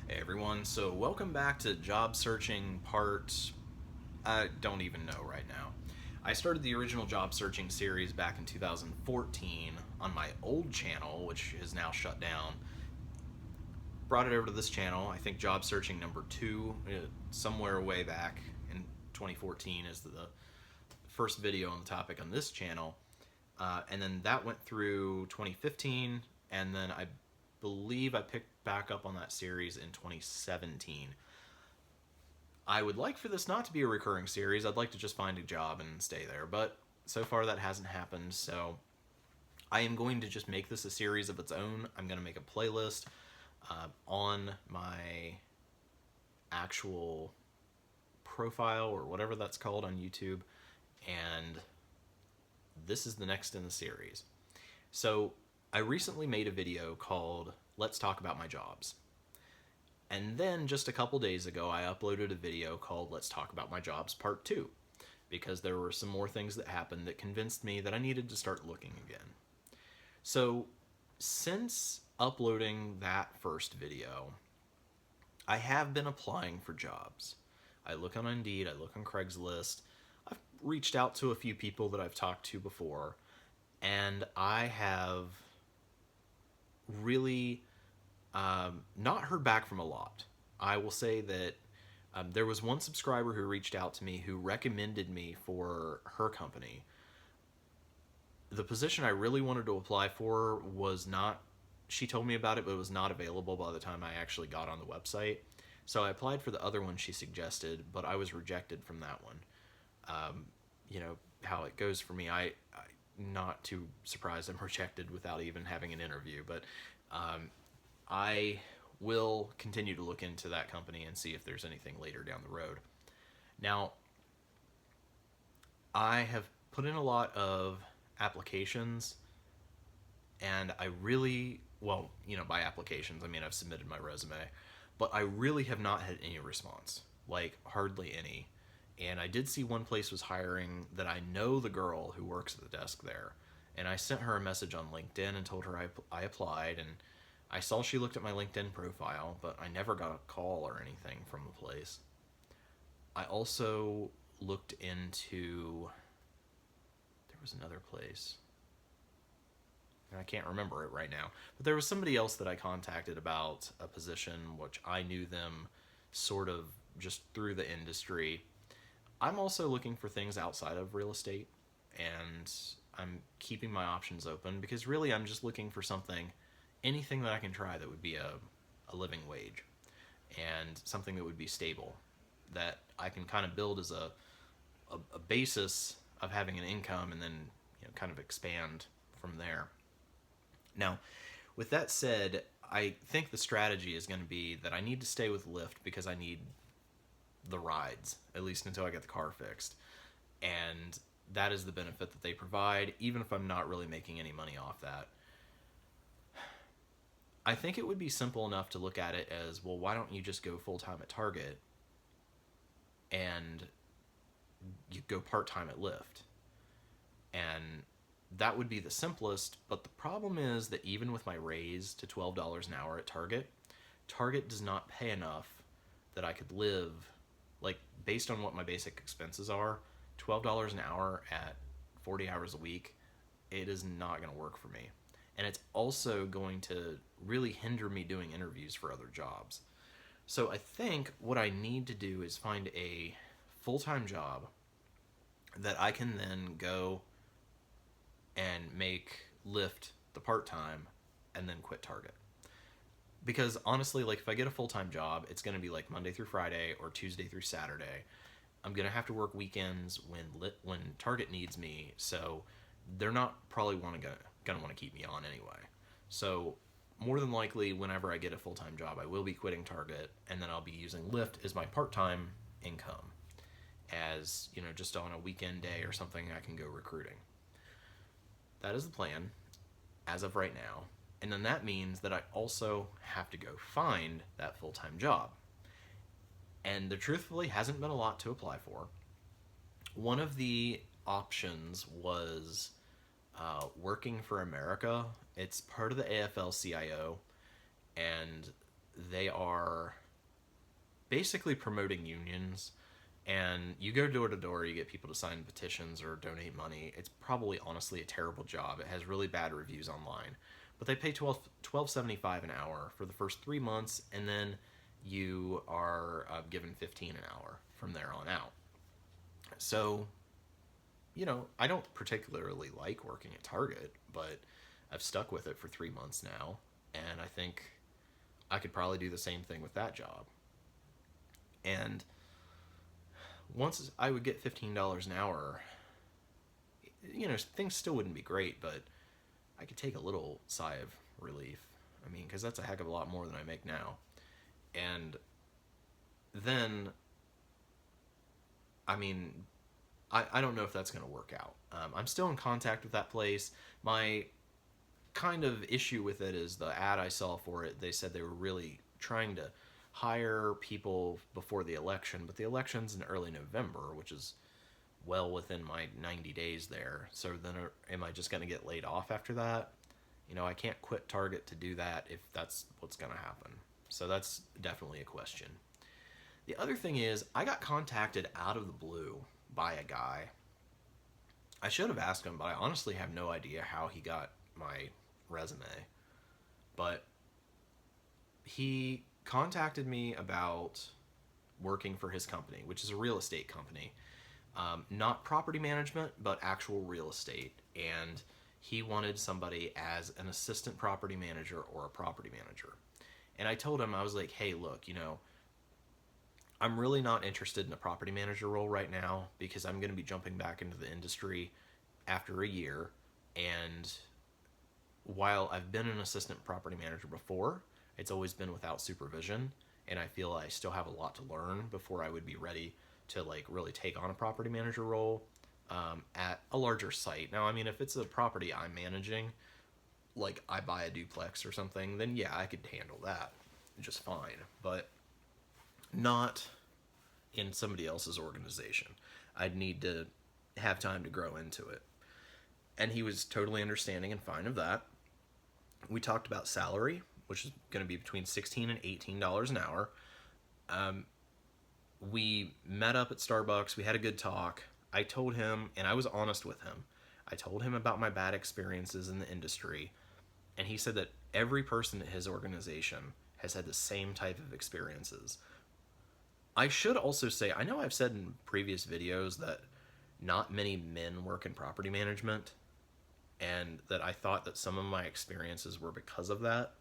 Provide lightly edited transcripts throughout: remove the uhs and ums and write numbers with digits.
Hey everyone, so welcome back to job searching part. I don't even know right now. I started the original job searching series back in 2014 on my old channel, which is now shut down. Brought it over to this channel. I think job searching number two, somewhere way back in 2014, is the first video on the topic on this channel. And then that went through 2015, and then I believe I picked back up on that series in 2017. I would like for this not to be a recurring series. I'd like to just find a job and stay there, but so far that hasn't happened. So I am going to just make this a series of its own. I'm going to make a playlist on my actual profile or whatever that's called on YouTube, and this is the next in the series. So I recently made a video called Let's Talk About My Jobs. And then just a couple days ago, I uploaded a video called Let's Talk About My Jobs Part 2, because there were some more things that happened that convinced me that I needed to start looking again. So since uploading that first video, I have been applying for jobs. I look on Indeed, I look on Craigslist, I've reached out to a few people that I've talked to before, and I have really not heard back from a lot. I will say that there was one subscriber who reached out to me who recommended me for her company. The position I really wanted to apply for was not, she told me about it, but it was not available by the time I actually got on the website. So I applied for the other one she suggested, but I was rejected from that one. You know how it goes for me. I not too surprised I'm rejected without even having an interview, but I will continue to look into that company and see if there's anything later down the road. Now, I have put in a lot of applications, and I really, well, by applications, I mean I've submitted my resume, but I really have not had any response, like hardly any. And I did see one place was hiring that I know the girl who works at the desk there, and I sent her a message on LinkedIn and told her I applied, and I saw she looked at my LinkedIn profile, but I never got a call or anything from the place. I also looked into, there was another place, and I can't remember it right now, but there was somebody else that I contacted about a position which I knew them sort of just through the industry. I'm also looking for things outside of real estate, and I'm keeping my options open because really I'm just looking for something, anything that I can try that would be a living wage and something that would be stable, that I can kind of build as a basis of having an income, and then kind of expand from there. Now, with that said, I think the strategy is going to be that I need to stay with Lyft because I need the rides, at least until I get the car fixed. And that is the benefit that they provide, even if I'm not really making any money off that. I think it would be simple enough to look at it as, well, why don't you just go full-time at Target and you go part-time at Lyft? And that would be the simplest, but the problem is that even with my raise to $12 an hour at Target, Target does not pay enough that I could live, like, based on what my basic expenses are. $12 an hour at 40 hours a week, it is not going to work for me. And it's also going to really hinder me doing interviews for other jobs. So I think what I need to do is find a full-time job that I can then go and make Lyft the part-time and then quit Target. Because honestly, like, if I get a full-time job, it's going to be like Monday through Friday or Tuesday through Saturday. I'm going to have to work weekends when Target needs me, so they're not probably going to want to keep me on anyway. So more than likely, whenever I get a full-time job, I will be quitting Target, and then I'll be using Lyft as my part-time income, as, just on a weekend day or something I can go recruiting. That is the plan as of right now. And then that means that I also have to go find that full-time job. And there truthfully hasn't been a lot to apply for. One of the options was Working for America. It's part of the AFL-CIO, and they are basically promoting unions. And you go door to door, you get people to sign petitions or donate money. It's probably honestly a terrible job. It has really bad reviews online. But they pay $12.75 an hour for the first 3 months, and then you are given 15 an hour from there on out. So, I don't particularly like working at Target, but I've stuck with it for 3 months now, and I think I could probably do the same thing with that job. And once I would get $15 an hour, things still wouldn't be great, but I could take a little sigh of relief. I mean, because that's a heck of a lot more than I make now. And then, I mean, I don't know if that's going to work out. I'm still in contact with that place. My kind of issue with it is the ad I saw for it, they said they were really trying to hire people before the election, but the election's in early November, which is well within my 90 days there. So then am I just going to get laid off after that? I can't quit Target to do that if that's what's going to happen. So that's definitely a question. The other thing is, I got contacted out of the blue by a guy. I should have asked him, but I honestly have no idea how he got my resume. But he contacted me about working for his company, which is a real estate company. Not property management, but actual real estate. And he wanted somebody as an assistant property manager or a property manager. And I told him, I was like, hey, look, I'm really not interested in a property manager role right now because I'm going to be jumping back into the industry after a year. And while I've been an assistant property manager before, it's always been without supervision. And I feel I still have a lot to learn before I would be ready to really take on a property manager role at a larger site. Now, I mean, if it's a property I'm managing, like I buy a duplex or something, then yeah, I could handle that just fine. But not in somebody else's organization. I'd need to have time to grow into it. And he was totally understanding and fine of that. We talked about salary, which is going to be between $16 and $18 an hour. We met up at Starbucks. We had a good talk. I told him, and I was honest with him, I told him about my bad experiences in the industry. And he said that every person at his organization has had the same type of experiences. I should also say, I know I've said in previous videos that not many men work in property management, and that I thought that some of my experiences were because of that.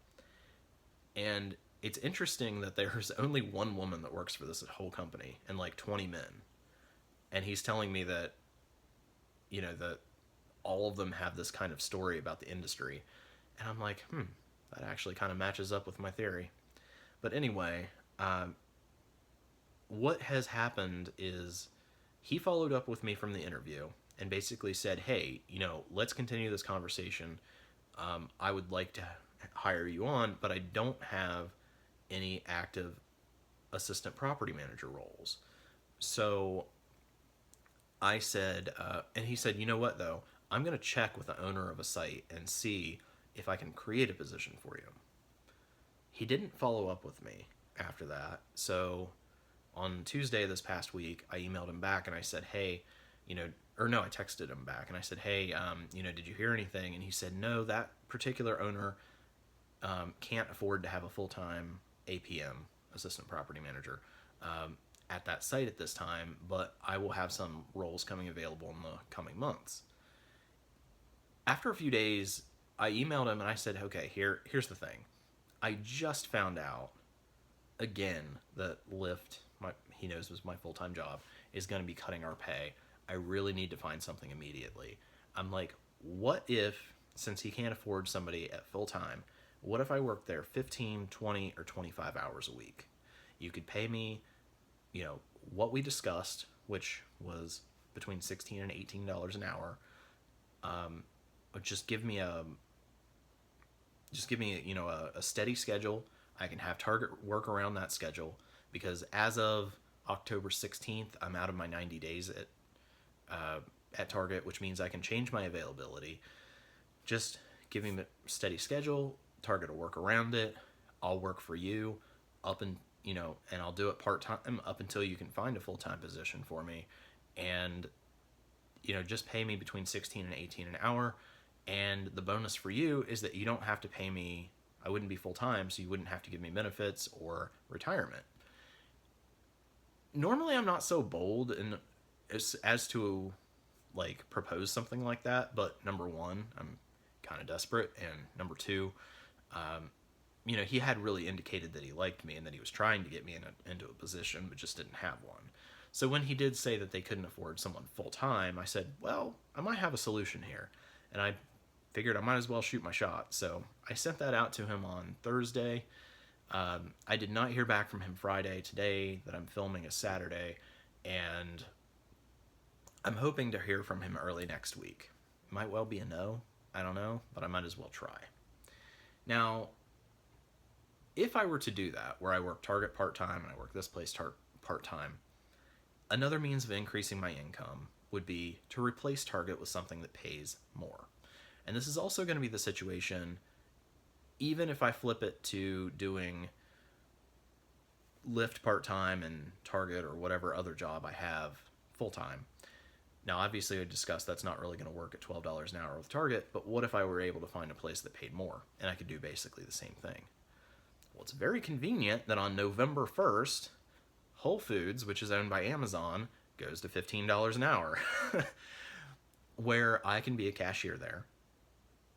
And it's interesting that there's only one woman that works for this whole company and like 20 men. And he's telling me that, that all of them have this kind of story about the industry. And I'm like, that actually kind of matches up with my theory. But anyway, what has happened is he followed up with me from the interview and basically said, hey, let's continue this conversation. I would like to hire you on, but I don't have any active assistant property manager roles. So I said, and he said, you know what though? I'm going to check with the owner of a site and see if I can create a position for you. He didn't follow up with me after that. So on Tuesday this past week, I emailed him back and I said, hey, I texted him back and I said, hey, did you hear anything? And he said, no, that particular owner can't afford to have a full-time APM, assistant property manager, at that site at this time, but I will have some roles coming available in the coming months. After a few days, I emailed him and I said, okay, here's the thing. I just found out again that Lyft, he knows was my full-time job, is going to be cutting our pay. I really need to find something immediately. I'm like, what if, since he can't afford somebody at full-time, what if I work there 15, 20, or 25 hours a week? You could pay me, what we discussed, which was between $16 and $18 an hour. Just give me a steady schedule. I can have Target work around that schedule, because as of October 16th, I'm out of my 90 days at Target, which means I can change my availability. Just give me a steady schedule. Target will work around it. I'll work for you. up and and I'll do it part-time up until you can find a full-time position for me, and just pay me between 16 and 18 an hour. And the bonus for you is that you don't have to pay me, I wouldn't be full-time, so you wouldn't have to give me benefits or retirement. Normally I'm not so bold as to like propose something like that, but number one, I'm kind of desperate, and number two, he had really indicated that he liked me and that he was trying to get me into a position, but just didn't have one. So when he did say that they couldn't afford someone full time, I said, well, I might have a solution here. And I figured I might as well shoot my shot. So I sent that out to him on Thursday. I did not hear back from him Friday. Today that I'm filming is Saturday, and I'm hoping to hear from him early next week. Might well be a no. I don't know, but I might as well try. Now, if I were to do that, where I work Target part-time and I work this place part-time, another means of increasing my income would be to replace Target with something that pays more. And this is also going to be the situation even if I flip it to doing Lyft part-time and Target or whatever other job I have full-time. Now, obviously, I discussed that's not really going to work at $12 an hour with Target, but what if I were able to find a place that paid more and I could do basically the same thing? Well, it's very convenient that on November 1st, Whole Foods, which is owned by Amazon, goes to $15 an hour, where I can be a cashier there.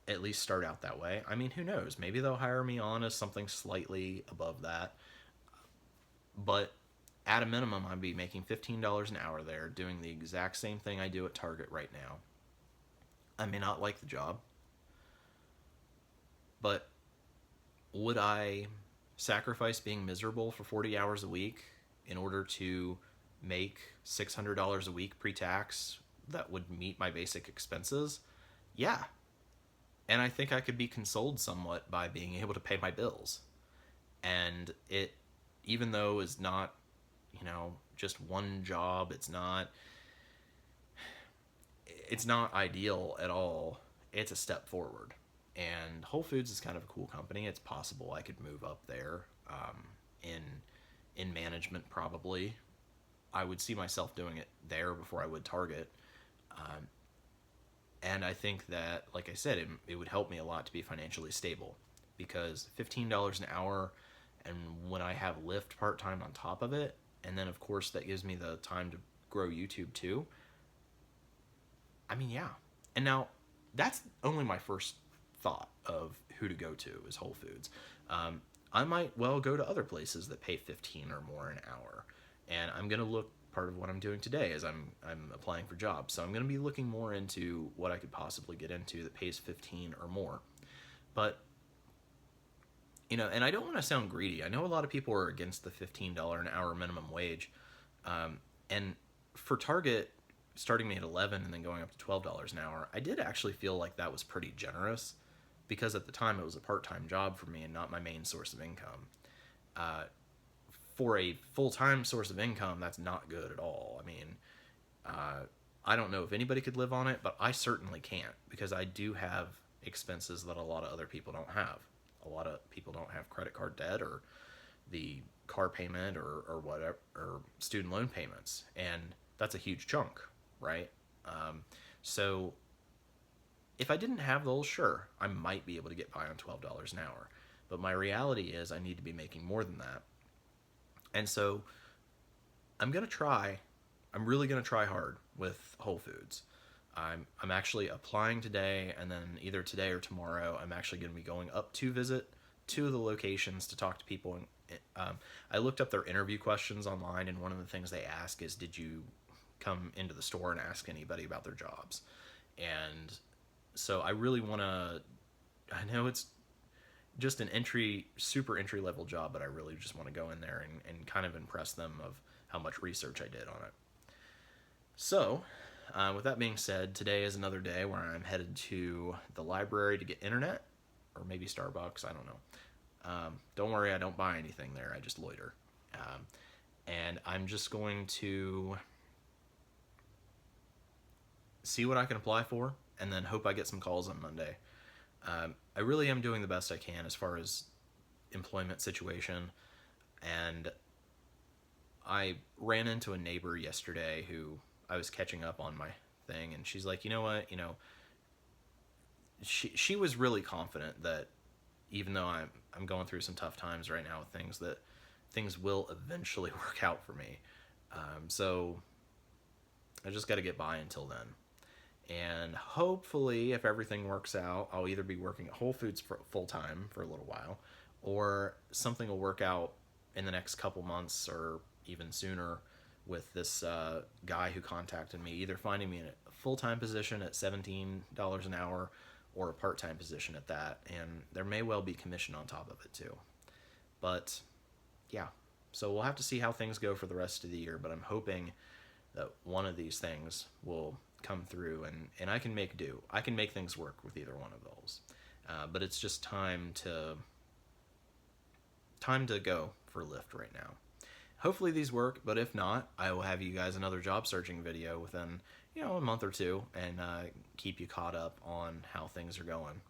At least start out that way. I mean, who knows? Maybe they'll hire me on as something slightly above that. But at a minimum, I'd be making $15 an hour there, doing the exact same thing I do at Target right now. I may not like the job, but would I sacrifice being miserable for 40 hours a week in order to make $600 a week pre-tax that would meet my basic expenses? Yeah. And I think I could be consoled somewhat by being able to pay my bills. And it, even though is not, just one job, it's not ideal at all. It's a step forward. And Whole Foods is kind of a cool company. It's possible I could move up there in management probably. I would see myself doing it there before I would Target. And I think that, like I said, it would help me a lot to be financially stable, because $15 an hour, and when I have Lyft part-time on top of it, and then of course that gives me the time to grow YouTube too. I mean, yeah. And now that's only my first thought of who to go to is Whole Foods. I might well go to other places that pay 15 or more an hour, and I'm gonna look. Part of what I'm doing today is I'm applying for jobs, so I'm going to be looking more into what I could possibly get into that pays 15 or more. But and I don't want to sound greedy. I know a lot of people are against the $15 an hour minimum wage, and for Target starting me at 11 and then going up to $12 an hour, I did actually feel like that was pretty generous, because at the time it was a part-time job for me and not my main source of income. For a full-time source of income, that's not good at all. I mean, I don't know if anybody could live on it, but I certainly can't, because I do have expenses that a lot of other people don't have. A lot of people don't have credit card debt or the car payment or whatever, or student loan payments, and that's a huge chunk, right? So if I didn't have those, sure, I might be able to get by on $12 an hour, but my reality is I need to be making more than that. And so I'm really going to try hard with Whole Foods. I'm actually applying today, and then either today or tomorrow, I'm actually going to be going up to visit two of the locations to talk to people. And I looked up their interview questions online, and one of the things they ask is, did you come into the store and ask anybody about their jobs? And so I really want to, I know it's just an super entry level job, but I really just want to go in there and kind of impress them of how much research I did on it. So, with that being said, today is another day where I'm headed to the library to get internet, or maybe Starbucks, I don't know. Don't worry, I don't buy anything there, I just loiter. And I'm just going to see what I can apply for, and then hope I get some calls on Monday. I really am doing the best I can as far as employment situation. And I ran into a neighbor yesterday who I was catching up on my thing, and she's like, you know what, she was really confident that even though I'm going through some tough times right now with things, that things will eventually work out for me. So I just got to get by until then. And hopefully, if everything works out, I'll either be working at Whole Foods for full time for a little while, or something will work out in the next couple months or even sooner with this guy who contacted me, either finding me a full time position at $17 an hour or a part time position at that. And there may well be commission on top of it too. But yeah, so we'll have to see how things go for the rest of the year. But I'm hoping that one of these things will come through, and I can make do. I can make things work with either one of those. But it's just time to go for Lyft right now. Hopefully these work, but if not, I will have you guys another job searching video within a month or two, and keep you caught up on how things are going.